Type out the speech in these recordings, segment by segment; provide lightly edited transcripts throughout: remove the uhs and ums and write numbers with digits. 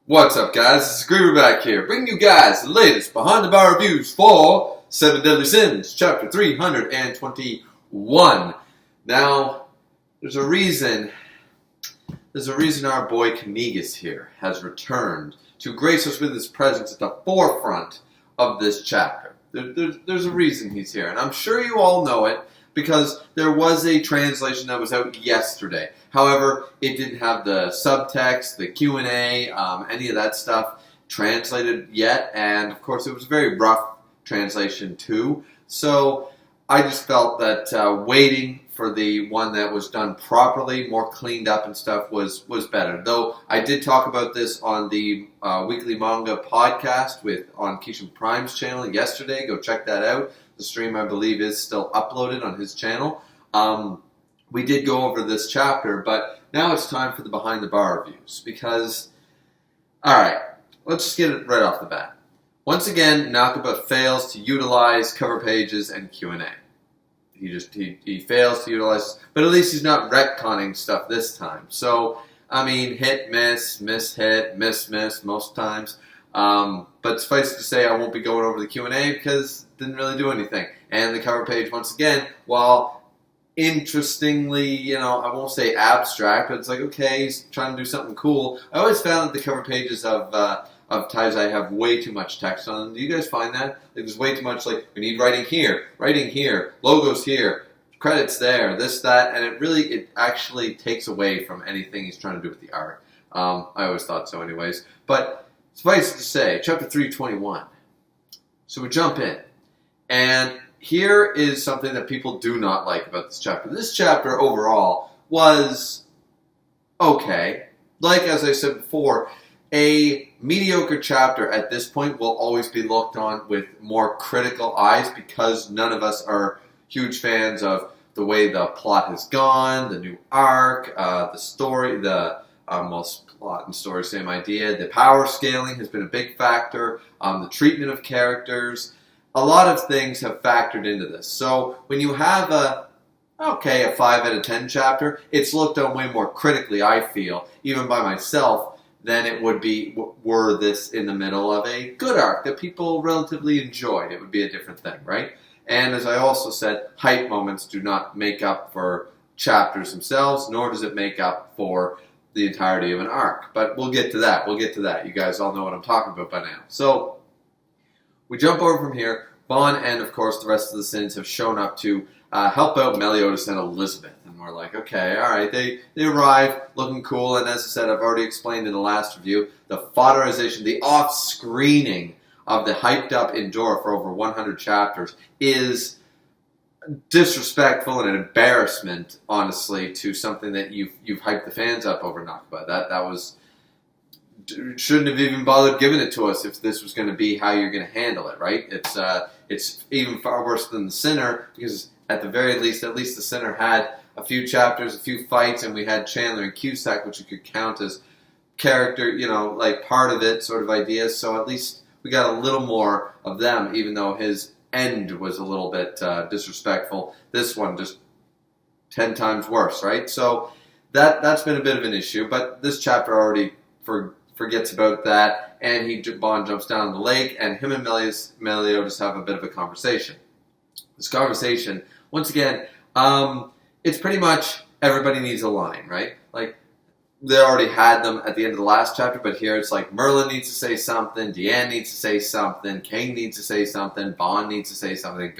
What's up, guys? This is Griever back here, bringing you guys the latest behind-the-bar reviews for 7 Deadly Sins, Chapter 321. Now, there's a reason our boy Kanigas here has returned to grace us with his presence at the forefront of this chapter. There's a reason he's here, and I'm sure you all know it, because there was a translation that was out yesterday. However, it didn't have the subtext, the Q&A, any of that stuff translated yet. And, of course, it was a very rough translation, too. So I just felt that waiting for the one that was done properly, more cleaned up and stuff, was better. Though I did talk about this on the Weekly Manga podcast on Keishan Prime's channel yesterday. Go check that out. The stream, I believe, is still uploaded on his channel. We did go over this chapter, but now it's time for the behind the bar reviews. Because, alright, let's just get it right off the bat. Once again, Nakaba fails to utilize cover pages and Q&A. He fails to utilize, but at least he's not retconning stuff this time. So, I mean, hit, miss, hit, miss most times. But suffice to say, I won't be going over the Q&A because it didn't really do anything. And the cover page, once again, while interestingly, I won't say abstract, but it's like, okay, he's trying to do something cool. I always found that the cover pages of Taizai have way too much text on them. Do you guys find that? Like, there's way too much, like, we need writing here, logos here, credits there, this, that, and it actually takes away from anything he's trying to do with the art. I always thought so anyways. But suffice to say, chapter 321. So we jump in. And here is something that people do not like about this chapter. This chapter overall was okay. Like, as I said before, a mediocre chapter at this point will always be looked on with more critical eyes because none of us are huge fans of the way the plot has gone, the new arc, the story, plot and story, same idea. The power scaling has been a big factor. The treatment of characters. A lot of things have factored into this. So when you have a 5 out of 10 chapter, it's looked on way more critically, I feel, even by myself, than it would be were this in the middle of a good arc that people relatively enjoyed. It would be a different thing, right? And as I also said, hype moments do not make up for chapters themselves, nor does it make up for the entirety of an arc. But we'll get to that. You guys all know what I'm talking about by now. So we jump over from here. Bon and, of course, the rest of the Sins have shown up to help out Meliodas and Elizabeth. And we're like, okay, all right. They arrive looking cool. And as I said, I've already explained in the last review, the fodderization, the off-screening of the hyped-up Endora for over 100 chapters is disrespectful and an embarrassment, honestly, to something that you've hyped the fans up over Nakaba. That was... shouldn't have even bothered giving it to us if this was going to be how you're going to handle it, right? It's even far worse than the Sinner, because at the very least, at least the Sinner had a few chapters, a few fights, and we had Chandler and Cusack, which you could count as character, like part of it sort of ideas. So at least we got a little more of them, even though his end was a little bit disrespectful. This one just 10 times worse, right? So that's been a bit of an issue, but this chapter already forgets about that, and Bon jumps down the lake, and him and Meliodas have a bit of a conversation. This conversation, once again, it's pretty much everybody needs a line, right? Like, they already had them at the end of the last chapter, but here it's like Merlin needs to say something, Deanne needs to say something, Kang needs to say something, Bon needs to say something.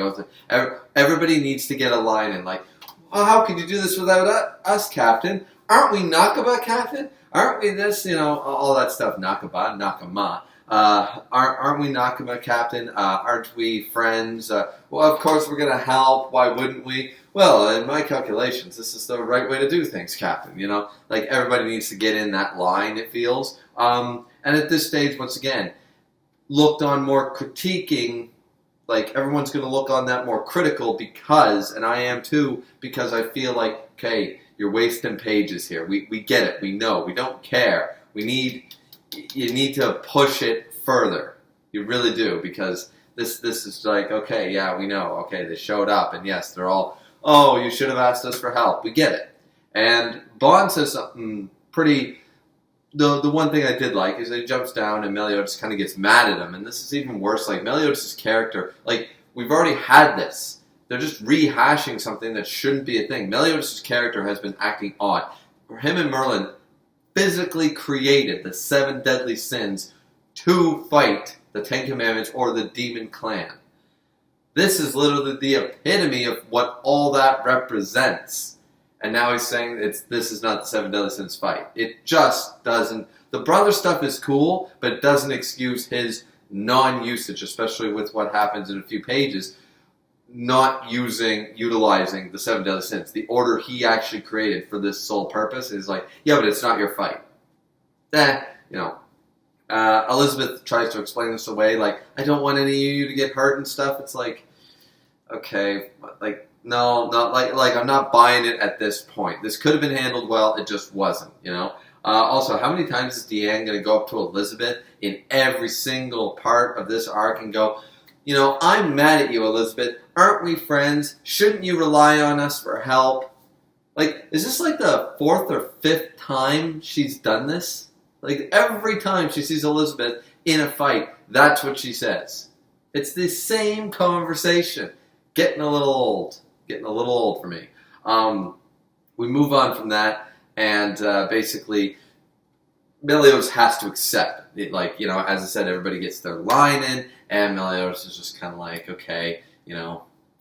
Everybody needs to get a line in, like, oh, how could you do this without us, Captain? Aren't we Nakaba, Captain? Aren't we this, all that stuff, Nakaba, Nakama. Aren't we Nakama, Captain? Aren't we friends? Well, of course we're going to help. Why wouldn't we? Well, in my calculations, this is the right way to do things, Captain. Like, everybody needs to get in that line, it feels. And at this stage, once again, looked on more critiquing, like, everyone's going to look on that more critical because, and I am too, because I feel like, okay, you're wasting pages here. We get it. We know. We don't care. You need to push it further. You really do, because this is like, okay, yeah, we know. Okay, they showed up, and yes, they're all, oh, you should have asked us for help. We get it. And Bond says something pretty the one thing I did like is that he jumps down and Meliodas kind of gets mad at him. And this is even worse. Like, Meliodas' character, like, we've already had this. They're just rehashing something that shouldn't be a thing. Meliodas' character has been acting odd. Him and Merlin physically created the 7 deadly sins to fight the 10 Commandments or the demon clan. This is literally the epitome of what all that represents. And now he's saying this is not the 7 deadly sins fight. It just doesn't. The brother stuff is cool, but it doesn't excuse his non-usage, especially with what happens in a few pages. Not utilizing the 7 deadly sins. The order he actually created for this sole purpose is like, yeah, but it's not your fight. Elizabeth tries to explain this away, like, I don't want any of you to get hurt and stuff. It's like, okay, like, no, not like I'm not buying it at this point. This could have been handled well, it just wasn't, Also, how many times is Deanne going to go up to Elizabeth in every single part of this arc and go, I'm mad at you, Elizabeth. Aren't we friends? Shouldn't you rely on us for help? Like, is this like the 4th or 5th time she's done this? Like, every time she sees Elizabeth in a fight, that's what she says. It's the same conversation. Getting a little old. Getting a little old for me. We move on from that, and basically, Meliodas has to accept it. Like, as I said, everybody gets their line in, and Meliodas is just kind of like, okay,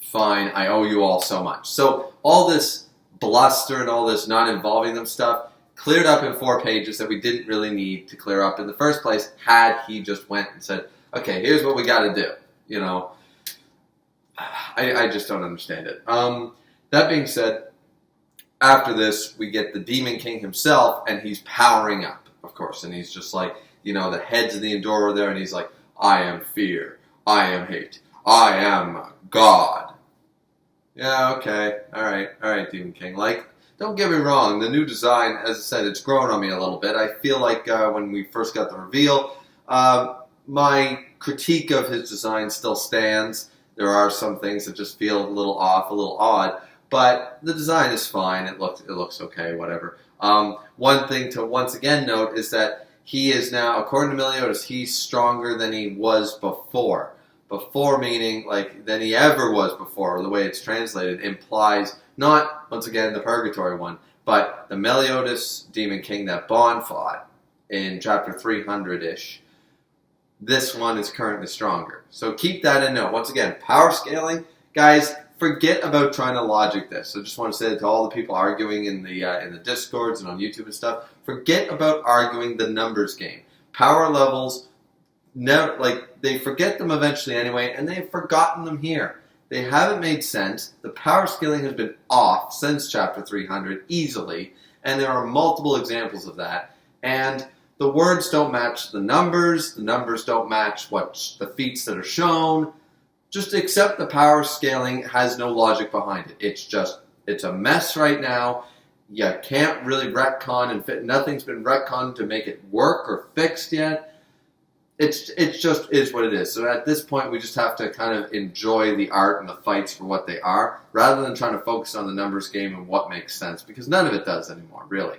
fine, I owe you all so much. So all this bluster and all this not involving them stuff cleared up in 4 pages that we didn't really need to clear up in the first place had he just went and said, okay, here's what we got to do. I just don't understand it. That being said, after this, we get the Demon King himself, and he's powering up, of course, and he's just like, the heads of the Endurer there, and he's like, I am fear, I am hate, I am God. Yeah, okay, alright, Demon King. Like, don't get me wrong, the new design, as I said, it's grown on me a little bit. I feel like when we first got the reveal, my critique of his design still stands. There are some things that just feel a little off, a little odd, but the design is fine. It looks okay, whatever. One thing to once again note is that he is now, according to Meliodas, he's stronger than he was before. Before meaning, like, than he ever was before, or the way it's translated implies not, once again, the Purgatory one, but the Meliodas Demon King that Bond fought in chapter 300-ish. This one is currently stronger. So keep that in note. Once again, power scaling, guys, forget about trying to logic this. I just want to say that to all the people arguing in the Discords and on YouTube and stuff, forget about arguing the numbers game. Power levels, never, like, they forget them eventually anyway, and they've forgotten them here. They haven't made sense. The power scaling has been off since chapter 300 easily, and there are multiple examples of that. And the words don't match the numbers don't match the feats that are shown. Just accept the power scaling has no logic behind it. It's a mess right now. You can't really retcon and fit. Nothing's been retconned to make it work or fixed yet. It just is what it is. So at this point, we just have to kind of enjoy the art and the fights for what they are, rather than trying to focus on the numbers game and what makes sense, because none of it does anymore, really.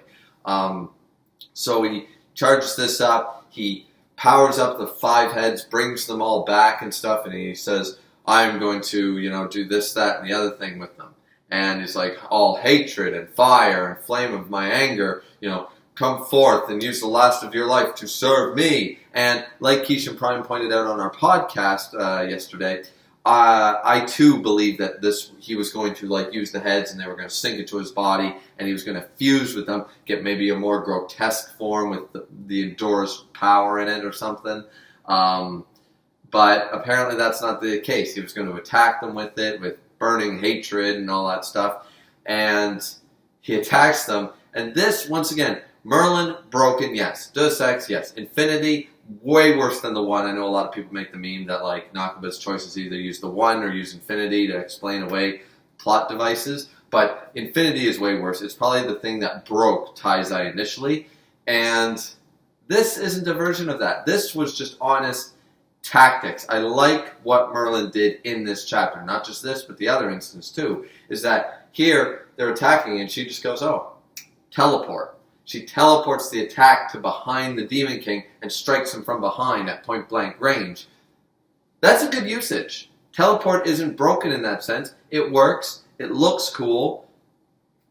So he charges this up. He powers up the 5 heads, brings them all back and stuff, and he says, I'm going to, do this, that, and the other thing with them. And he's like, all hatred and fire and flame of my anger, come forth and use the last of your life to serve me. And like Keishan Prime pointed out on our podcast yesterday, I too believe that he was going to use the heads and they were going to sink into his body and he was going to fuse with them, get maybe a more grotesque form with the Endurer's power in it or something. But apparently that's not the case. He was going to attack them with it, with burning hatred and all that stuff. And he attacks them. And this, once again, Merlin, broken, yes. Deus Ex, yes. Infinity, way worse than the 1. I know a lot of people make the meme that Nakaba's choice is either use the 1 or use Infinity to explain away plot devices. But Infinity is way worse. It's probably the thing that broke Taizai initially. And this isn't a version of that. This was just honest tactics. I like what Merlin did in this chapter. Not just this, but the other instance too. Is that here, they're attacking and she just goes, oh, teleport. She teleports the attack to behind the Demon King and strikes him from behind at point blank range. That's a good usage. Teleport isn't broken in that sense. It works, it looks cool,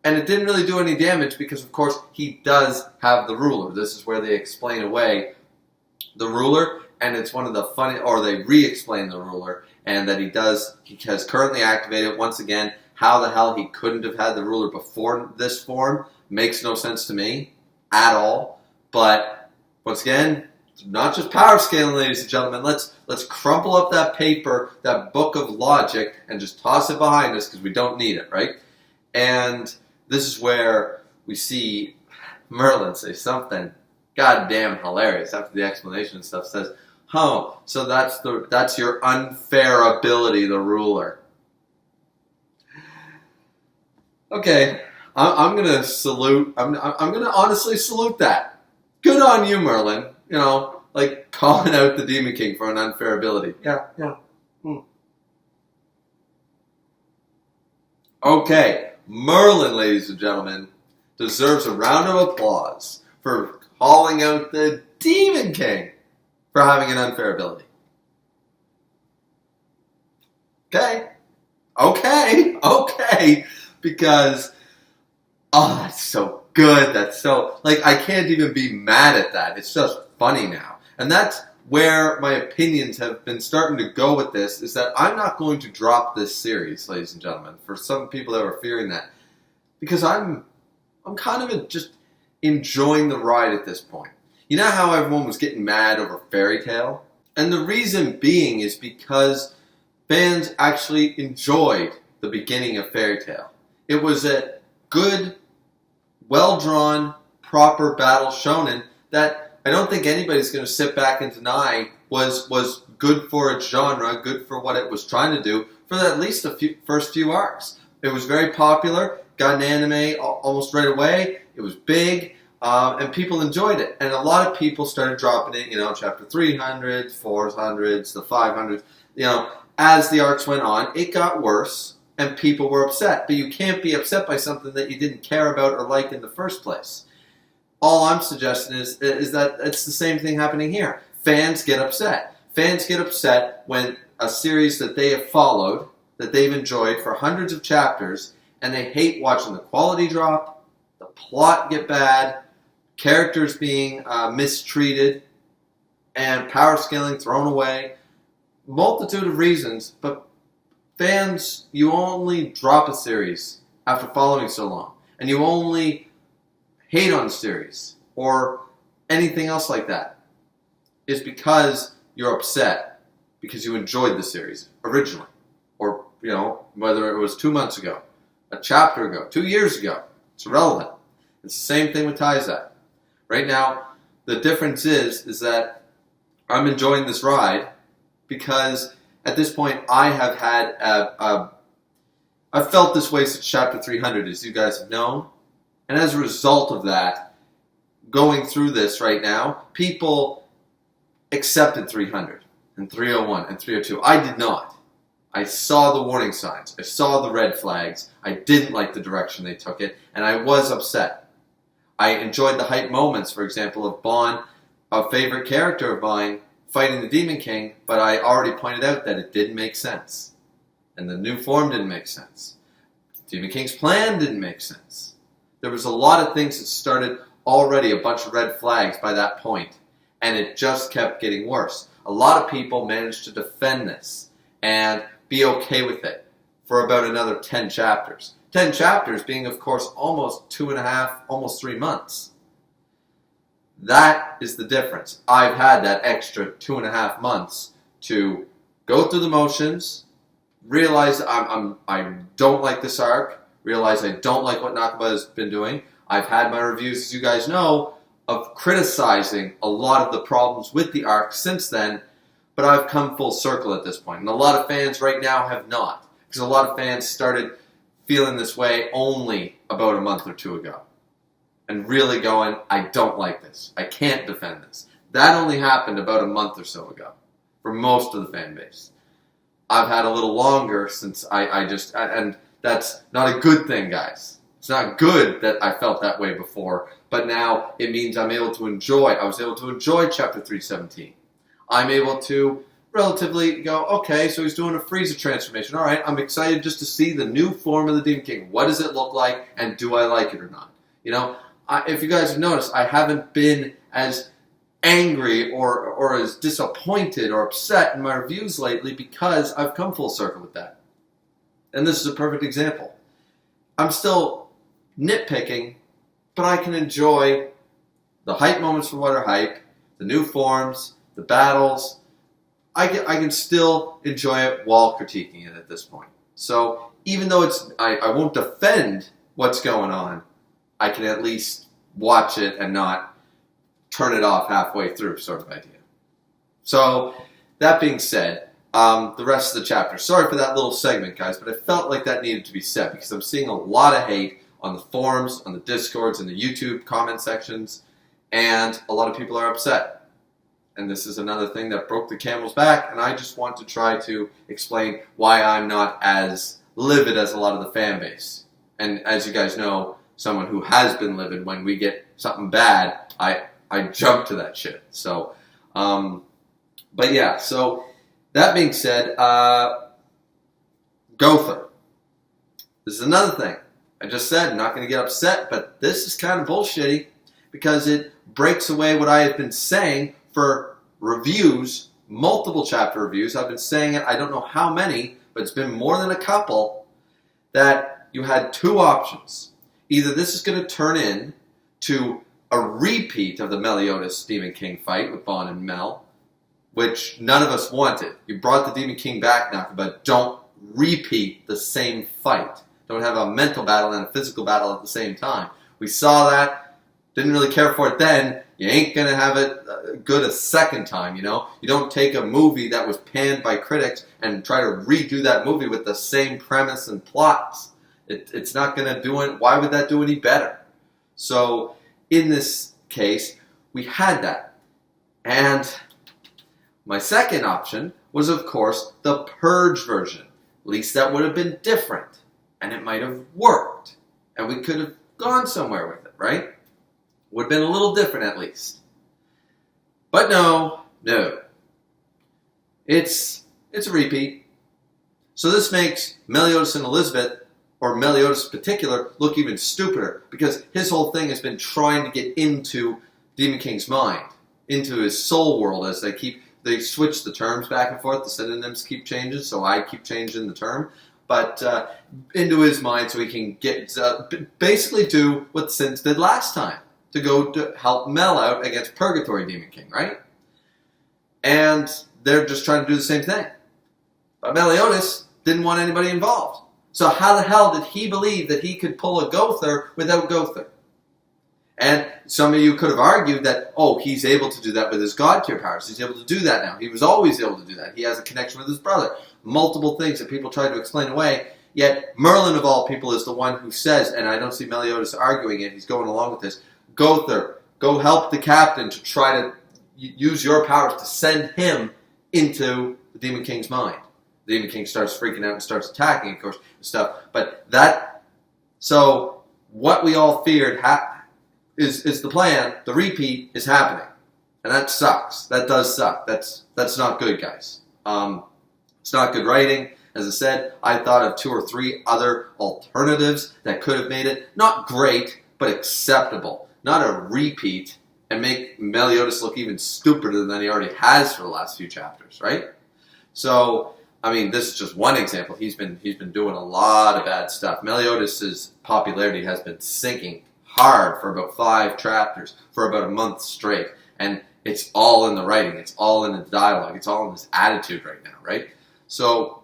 and it didn't really do any damage because, of course, he does have the ruler. This is where they explain away the ruler, and it's one of the funny, or they re-explain the ruler, and that he has currently activated. Once again, how the hell he couldn't have had the ruler before this form makes no sense to me at all. But once again, it's not just power scaling, ladies and gentlemen. Let's crumple up that paper, that book of logic, and just toss it behind us because we don't need it, right? And this is where we see Merlin say something goddamn hilarious after the explanation and stuff. Says, "Oh, so that's your unfair ability, the ruler." Okay, I'm gonna salute. I'm gonna honestly salute that. Good on you, Merlin. You know, like calling out the Demon King for an unfair ability. Yeah. Okay, Merlin, ladies and gentlemen, deserves a round of applause for calling out the Demon King for having an unfair ability. Okay. Because, oh, that's so good. That's so, like, I can't even be mad at that. It's just funny now. And that's where my opinions have been starting to go with this, is that I'm not going to drop this series, ladies and gentlemen, for some people that were fearing that. Because I'm kind of just enjoying the ride at this point. You know how everyone was getting mad over Fairy Tail? And the reason being is because fans actually enjoyed the beginning of Fairy Tail. It was a good, well-drawn, proper battle shonen that I don't think anybody's going to sit back and deny was good for its genre, good for what it was trying to do for at least the first few arcs. It was very popular, got an anime almost right away, it was big, and people enjoyed it. And a lot of people started dropping it, chapter 300s, 400s, the 500s. As the arcs went on, it got worse. And people were upset. But you can't be upset by something that you didn't care about or like in the first place. All I'm suggesting is that it's the same thing happening here. Fans get upset. Fans get upset when a series that they have followed, that they've enjoyed for hundreds of chapters, and they hate watching the quality drop, the plot get bad, characters being mistreated, and power scaling thrown away. Multitude of reasons, but fans, you only drop a series after following so long. And you only hate on a series or anything else like that is because you're upset because you enjoyed the series originally. Or, whether it was 2 months ago, a chapter ago, 2 years ago. It's irrelevant. It's the same thing with Taizai. Right now, the difference is that I'm enjoying this ride because at this point, I have had I've felt this way since chapter 300, as you guys have known. And as a result of that, going through this right now, people accepted 300 and 301 and 302. I did not. I saw the warning signs. I saw the red flags. I didn't like the direction they took it, and I was upset. I enjoyed the hype moments, for example, of Bon, a favorite character of mine, fighting the Demon King, but I already pointed out that it didn't make sense. And the new form didn't make sense. Demon King's plan didn't make sense. There was a lot of things that started already a bunch of red flags by that point, and it just kept getting worse. A lot of people managed to defend this and be okay with it for about another 10 chapters. 10 chapters being, of course, almost 2.5, almost 3 months. That is the difference. I've had that extra 2.5 months to go through the motions, realize I don't like this arc, realize I don't like what Nakaba has been doing. I've had my reviews, as you guys know, of criticizing a lot of the problems with the arc since then, but I've come full circle at this point. And a lot of fans right now have not, because a lot of fans started feeling this way only about a month or two ago. And really going, I don't like this. I can't defend this. That only happened about a month or so ago for most of the fan base. I've had a little longer since and that's not a good thing, guys. It's not good that I felt that way before, but now it means I was able to enjoy chapter 317. I'm able to relatively go, okay, so he's doing a Frieza transformation. All right, I'm excited just to see the new form of the Demon King. What does it look like, and do I like it or not? If you guys have noticed, I haven't been as angry or as disappointed or upset in my reviews lately because I've come full circle with that. And this is a perfect example. I'm still nitpicking, but I can enjoy the hype moments for what are hype, the new forms, the battles. I can still enjoy it while critiquing it at this point. So even though I won't defend what's going on, I can at least watch it and not turn it off halfway through, sort of idea. So that being said, the rest of the chapter. Sorry for that little segment, guys, but I felt like that needed to be said because I'm seeing a lot of hate on the forums, on the Discords, and the YouTube comment sections, and a lot of people are upset. And this is another thing that broke the camel's back, and I just want to try to explain why I'm not as livid as a lot of the fan base. And as you guys know, someone who has been livid, when we get something bad, I jump to that shit. So, but yeah, so that being said, gopher. This is another thing. I just said I'm not going to get upset, but this is kind of bullshitty because it breaks away what I have been saying for reviews, multiple chapter reviews. I've been saying it, I don't know how many, but it's been more than a couple, that you had two options. Either this is going to turn into a repeat of the Meliodas Demon King fight with Bon and Mel, which none of us wanted. You brought the Demon King back now, but don't repeat the same fight. Don't have a mental battle and a physical battle at the same time. We saw that, didn't really care for it then. You ain't going to have it good a second time, You don't take a movie that was panned by critics and try to redo that movie with the same premise and plots. It's not going to do it. Why would that do any better? So, in this case, we had that. And my second option was, of course, the Purge version. At least that would have been different. And it might have worked. And we could have gone somewhere with it, right? Would have been a little different at least. But no. It's a repeat. So this makes Meliodas and Elizabeth, or Meliodas in particular, look even stupider. Because his whole thing has been trying to get into Demon King's mind. Into his soul world, as they switch the terms back and forth. The synonyms keep changing, so I keep changing the term. But into his mind so he can get basically do what Sins did last time. To go to help Mel out against Purgatory Demon King, right? And they're just trying to do the same thing. But Meliodas didn't want anybody involved. So how the hell did he believe that he could pull a Gother without Gother? And some of you could have argued that, he's able to do that with his God tier powers. He's able to do that now. He was always able to do that. He has a connection with his brother. Multiple things that people try to explain away. Yet Merlin, of all people, is the one who says, and I don't see Meliodas arguing it, he's going along with this, Gother, go help the captain to try to use your powers to send him into the Demon King's mind. The Demon King starts freaking out and starts attacking, of course, and stuff. But so what we all feared is the plan. The repeat is happening, and that sucks. That does suck. That's not good, guys. It's not good writing. As I said, I thought of 2 or 3 other alternatives that could have made it not great, but acceptable. Not a repeat and make Meliodas look even stupider than he already has for the last few chapters, right? So, I mean, this is just one example. He's been doing a lot of bad stuff. Meliodas' popularity has been sinking hard for about 5 chapters, for about a month straight. And it's all in the writing. It's all in the dialogue. It's all in his attitude right now, right? So,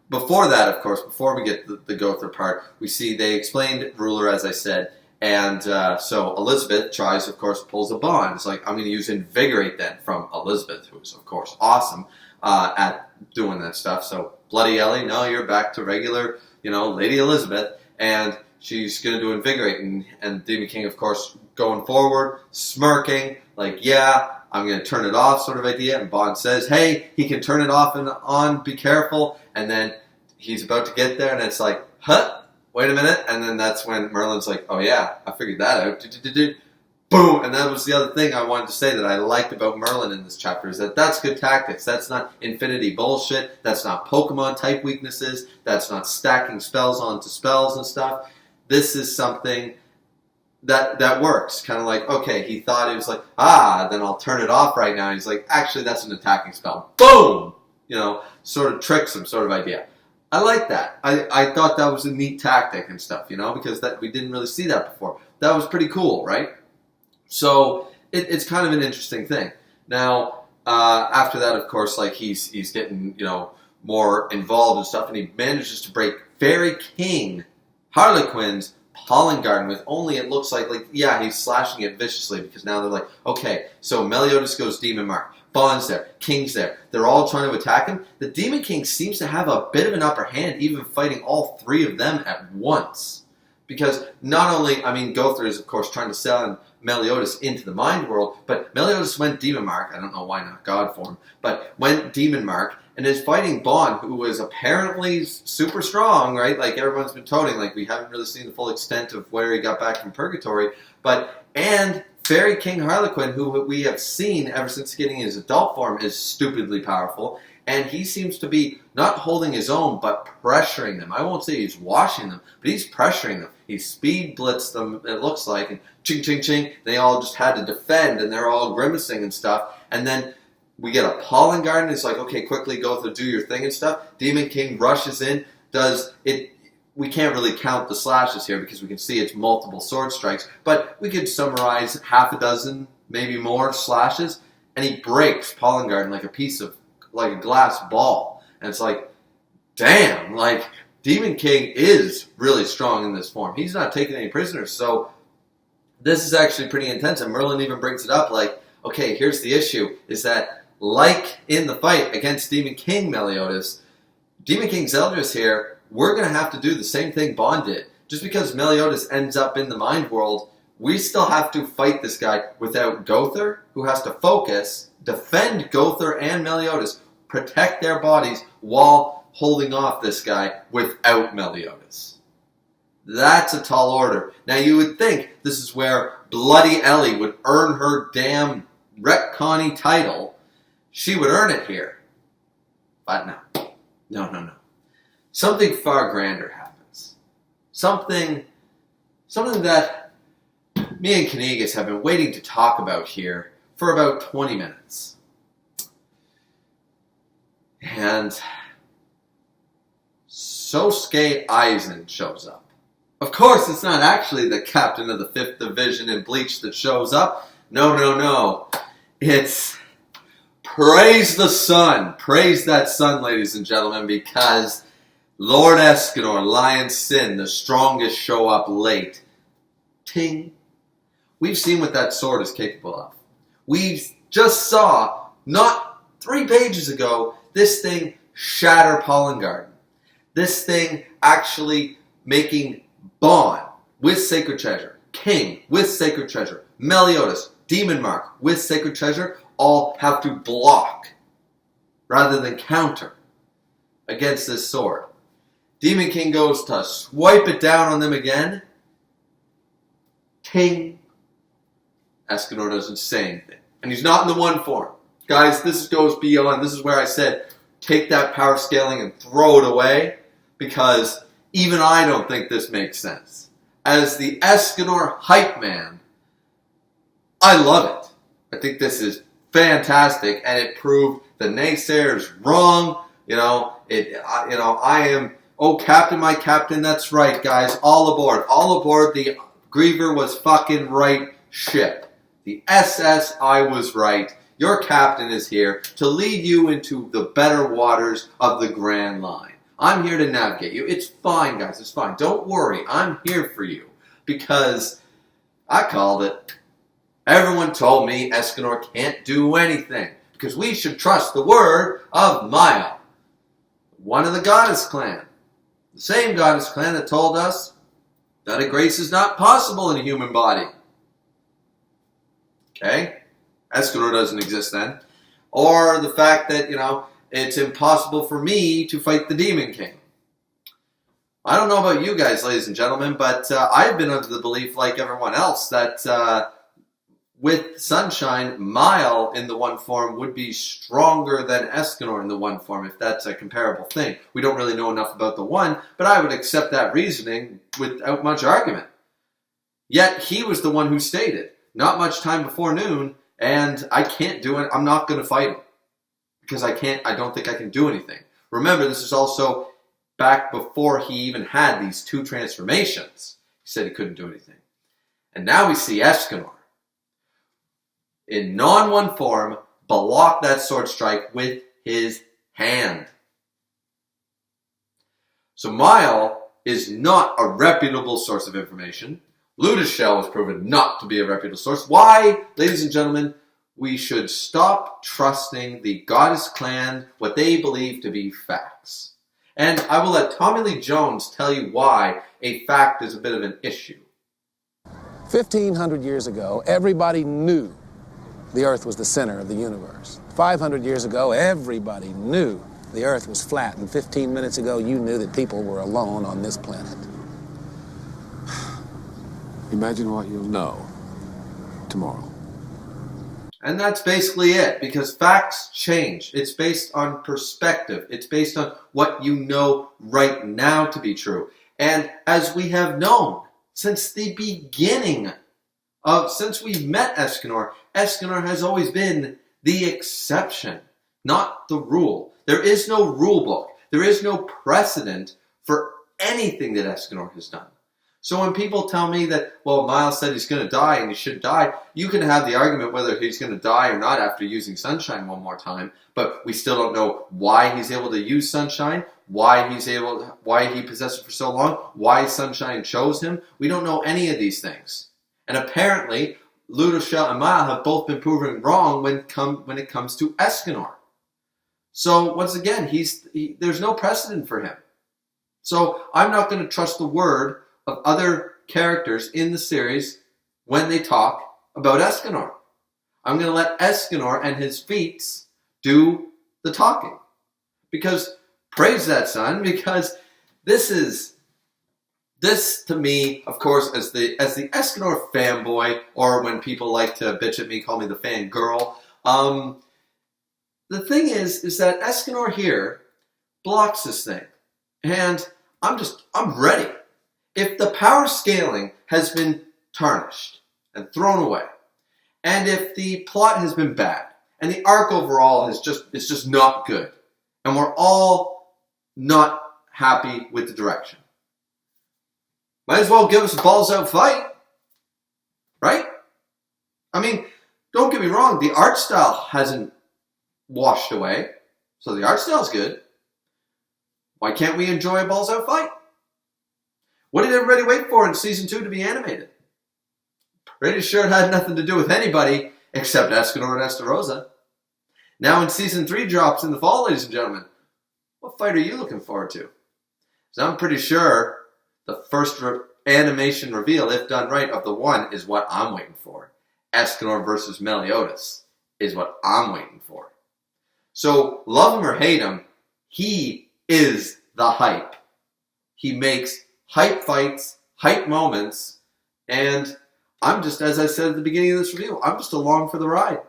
before that, of course, before we get the Gother part, we see they explained Ruler, as I said, and so Elizabeth tries, of course, pulls a bond. It's like, I'm going to use Invigorate then from Elizabeth, who's, of course, awesome at doing that stuff. So, Bloody Ellie, no, you're back to regular, Lady Elizabeth, and she's going to do Invigorate, and Demon King, of course, going forward, smirking, like, yeah, I'm going to turn it off sort of idea, and Bond says, hey, he can turn it off and on, be careful, and then he's about to get there, and it's like, huh? wait a minute. And then that's when Merlin's like, oh yeah, I figured that out. Boom! And that was the other thing I wanted to say that I liked about Merlin in this chapter, is that that's good tactics. That's not infinity bullshit. That's not Pokemon type weaknesses. That's not stacking spells onto spells and stuff. This is something that works. Kind of like, okay, he thought it was like, then I'll turn it off right now. He's like, actually, that's an attacking spell. Boom! Sort of tricks him, sort of idea. I like that. I thought that was a neat tactic and stuff, because we didn't really see that before. That was pretty cool, right? So it's kind of an interesting thing. Now, after that, of course, like he's getting more involved and stuff, and he manages to break Fairy King Harlequin's pollen garden with only, it looks like he's slashing it viciously, because now they're like, okay, so Meliodas goes Demon Mark, Bond's there, King's there, they're all trying to attack him. The Demon King seems to have a bit of an upper hand, even fighting all three of them at once. Because not only, Gopher is, of course, trying to send Meliodas into the mind world, but Meliodas went Demon Mark, I don't know why not God form, but went Demon Mark, and is fighting Bond, who was apparently super strong, right? Like everyone's been toting, like we haven't really seen the full extent of where he got back from Purgatory, and Fairy King Harlequin, who we have seen ever since getting his adult form, is stupidly powerful. And he seems to be not holding his own, but pressuring them. I won't say he's washing them, but he's pressuring them. He speed blitzed them, it looks like, and ching, ching, ching. They all just had to defend, and they're all grimacing and stuff. And then we get a pollen garden. It's like, okay, quickly go through, do your thing and stuff. Demon King rushes in, does it. We can't really count the slashes here because we can see it's multiple sword strikes, but we could summarize half a dozen, maybe more slashes, and he breaks pollen garden like a glass ball. And it's like, damn, Demon King is really strong in this form. He's not taking any prisoners, so this is actually pretty intense. And Merlin even brings it up like, okay, here's the issue, is that like in the fight against Demon King Meliodas, Demon King Zeldris here, we're going to have to do the same thing Bond did. Just because Meliodas ends up in the mind world, we still have to fight this guy without Gopher, who has to focus, defend Gopher and Meliodas, protect their bodies while holding off this guy without Meliodas. That's a tall order. Now you would think this is where Bloody Ellie would earn her damn retconny title. She would earn it here. But no. No. Something far grander happens. Something that me and Knigas have been waiting to talk about here for about 20 minutes. And Sosuke Aizen shows up. Of course, it's not actually the captain of the 5th Division in Bleach that shows up. No. It's praise the sun. Praise that sun, ladies and gentlemen, because Lord Escanor, Lion Sin, the strongest, show up late. Ting. We've seen what that sword is capable of. We just saw, not 3 pages ago, this thing shatter Pollen Garden. This thing actually making Bond with Sacred Treasure, King with Sacred Treasure, Meliodas, Demon Mark with Sacred Treasure, all have to block rather than counter against this sword. Demon King goes to swipe it down on them again. Ting. Escanor doesn't say anything. And he's not in the one form. Guys, this goes beyond. This is where I said, take that power scaling and throw it away. Because even I don't think this makes sense. As the Escanor hype man, I love it. I think this is fantastic. And it proved the naysayers wrong. I am... Oh, Captain, my Captain, that's right, guys. All aboard. All aboard. The Griever was fucking right ship. The SS, I was right. Your captain is here to lead you into the better waters of the Grand Line. I'm here to navigate you. It's fine, guys. It's fine. Don't worry. I'm here for you. Because I called it. Everyone told me Escanor can't do anything. Because we should trust the word of Maya, one of the Goddess Clan. The same Goddess Clan that told us that a grace is not possible in a human body. Okay? Escanor doesn't exist then. Or the fact that, it's impossible for me to fight the Demon King. I don't know about you guys, ladies and gentlemen, but I've been under the belief, like everyone else, that with Sunshine, Mile in the one form would be stronger than Escanor in the one form, if that's a comparable thing. We don't really know enough about the one, but I would accept that reasoning without much argument. Yet he was the one who stated, not much time before noon, and I can't do it. I'm not going to fight him because I don't think I can do anything. Remember, this is also back before he even had these two transformations. He said he couldn't do anything. And now we see Escanor in non-one form block that sword strike with his hand. So Mile is not a reputable source of information. Ludishell was proven not to be a reputable source. Why, ladies and gentlemen, we should stop trusting the Goddess Clan, what they believe to be facts. And I will let Tommy Lee Jones tell you why a fact is a bit of an issue. 1,500 years ago, everybody knew the Earth was the center of the universe. 500 years ago, everybody knew the Earth was flat. And 15 minutes ago, you knew that people were alone on this planet. Imagine what you'll know tomorrow. And that's basically it, because facts change. It's based on perspective. It's based on what you know right now to be true. And as we have known since the beginning since we've met Escanor, Escanor has always been the exception, not the rule. There is no rule book. There is no precedent for anything that Escanor has done. So when people tell me that, well, Miles said he's going to die and he should die, you can have the argument whether he's going to die or not after using Sunshine one more time, but we still don't know why he's able to use Sunshine, why he possessed it for so long, why Sunshine chose him. We don't know any of these things. And apparently, Ludishell and Mile have both been proven wrong when it comes to Escanor. So once again, there's no precedent for him. So I'm not going to trust the word of other characters in the series when they talk about Escanor. I'm going to let Escanor and his feats do the talking. Because, praise that son, because this to me, of course, as the Escanor fanboy, or when people like to bitch at me, call me the fangirl, the thing is that Escanor here blocks this thing. And I'm ready. If the power scaling has been tarnished and thrown away, and if the plot has been bad, and the arc overall is just not good, and we're all not happy with the direction, might as well give us a balls out fight, right? I mean, don't get me wrong, the art style hasn't washed away, so the art style's good. Why can't we enjoy a balls out fight? What did everybody wait for in Season 2 to be animated? Pretty sure it had nothing to do with anybody except Escanor and Estarossa. Now when Season 3 drops in the fall, ladies and gentlemen, what fight are you looking forward to? So I'm pretty sure the first animation reveal, if done right, of the one is what I'm waiting for. Escanor versus Meliodas is what I'm waiting for. So, love him or hate him, he is the hype. He makes hype fights, hype moments, and I'm just, as I said at the beginning of this review, I'm just along for the ride.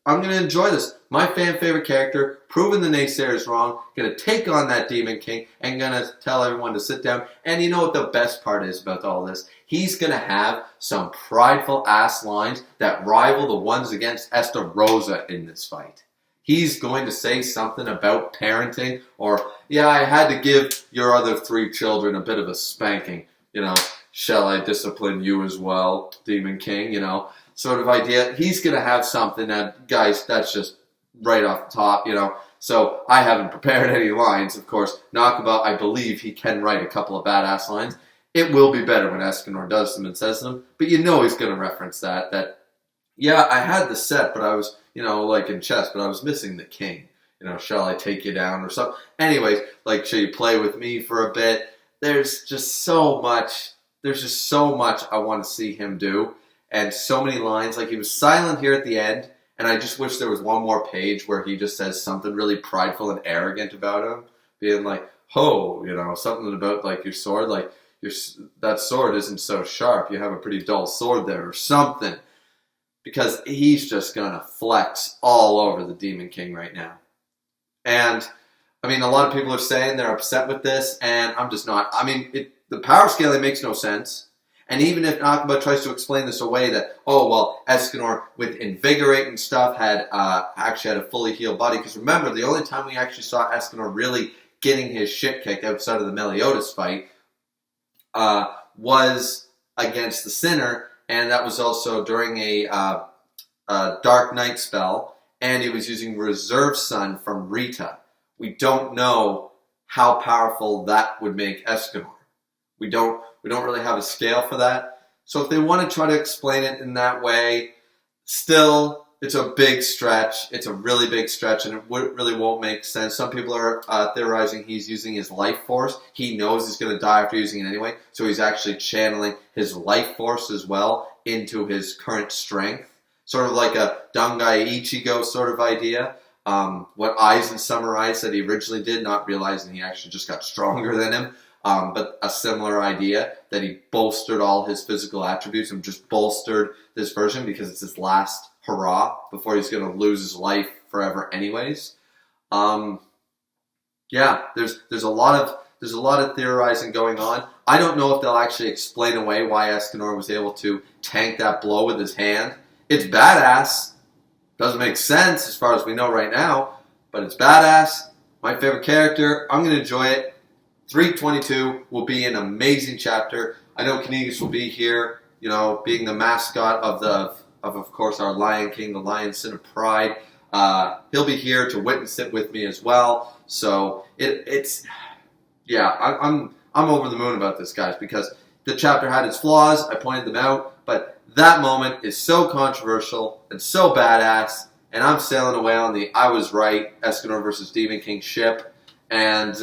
I'm going to enjoy this. My fan favorite character, proving the naysayers wrong, going to take on that Demon King, and going to tell everyone to sit down. And you know what the best part is about all this? He's going to have some prideful ass lines that rival the ones against Estarossa in this fight. He's going to say something about parenting, or, yeah, I had to give your other 3 children a bit of a spanking. You know, shall I discipline you as well, Demon King? You know, sort of idea. He's going to have something that, guys, that's just right off the top, you know. So I haven't prepared any lines, of course. Nakaba, I believe he can write a couple of badass lines. It will be better when Escanor does them and says them, but you know he's going to reference that, yeah, I had the set, but I was, you know, like in chess, but I was missing the king. You know, shall I take you down or something? Anyways, like, shall you play with me for a bit? There's just so much I want to see him do, and so many lines. Like, he was silent here at the end, and I just wish there was one more page where he just says something really prideful and arrogant about him, being like, oh, something about like your sword, like that sword isn't so sharp. You have a pretty dull sword there or something. Because he's just going to flex all over the Demon King right now. And, I mean, a lot of people are saying they're upset with this, and I'm just not. I mean, the power scaling makes no sense. And even if Nakaba tries to explain this away that, oh, well, Escanor with Invigorate and stuff had actually had a fully healed body. Because remember, the only time we actually saw Escanor really getting his shit kicked outside of the Meliodas fight was against the Sinner. And that was also during a Dark Knight spell. And he was using Reserve Sun from Rita. We don't know how powerful that would make Escanor. We don't really have a scale for that. So if they want to try to explain it in that way, still, it's a big stretch. It's a really big stretch, and it really won't make sense. Some people are theorizing he's using his life force. He knows he's going to die after using it anyway, so he's actually channeling his life force as well into his current strength. Sort of like a Dangai Ichigo sort of idea. What Aizen Samurai said he originally did, not realizing he actually just got stronger than him. But a similar idea that he bolstered all his physical attributes and just bolstered this version because it's his last hurrah before he's going to lose his life forever anyways. Yeah, there's a lot of theorizing going on. I don't know if they'll actually explain away why Escanor was able to tank that blow with his hand. It's badass. Doesn't make sense as far as we know right now, but it's badass. My favorite character. I'm going to enjoy it. 322 will be an amazing chapter. I know Knigas will be here, being the mascot of course, our Lion King, the Lion Sin of Pride. He'll be here to witness it with me as well. So I'm over the moon about this, guys, because the chapter had its flaws. I pointed them out, but that moment is so controversial and so badass, and I'm sailing away on the I was right Escanor versus Demon King ship, and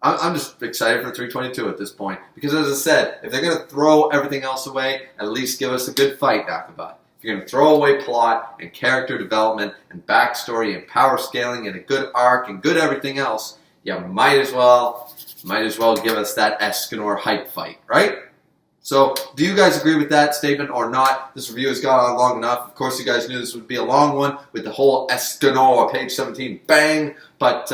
I'm just excited for 322 at this point. Because as I said, if they're going to throw everything else away, at least give us a good fight, Nakaba. If you're going to throw away plot and character development and backstory and power scaling and a good arc and good everything else, you might as well give us that Escanor hype fight, right? So, do you guys agree with that statement or not? This review has gone on long enough. Of course, you guys knew this would be a long one with the whole Escanor, page 17, bang. But,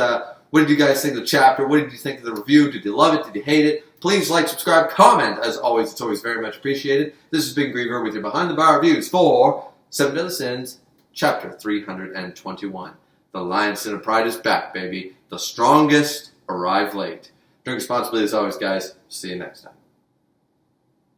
what did you guys think of the chapter? What did you think of the review? Did you love it? Did you hate it? Please like, subscribe, comment. As always, it's always very much appreciated. This has been Griever with your Behind the Bar reviews for 7 Deadly Sins, Chapter 321. The Lion Sin of Pride is back, baby. The strongest arrive late. Drink responsibly as always, guys. See you next time.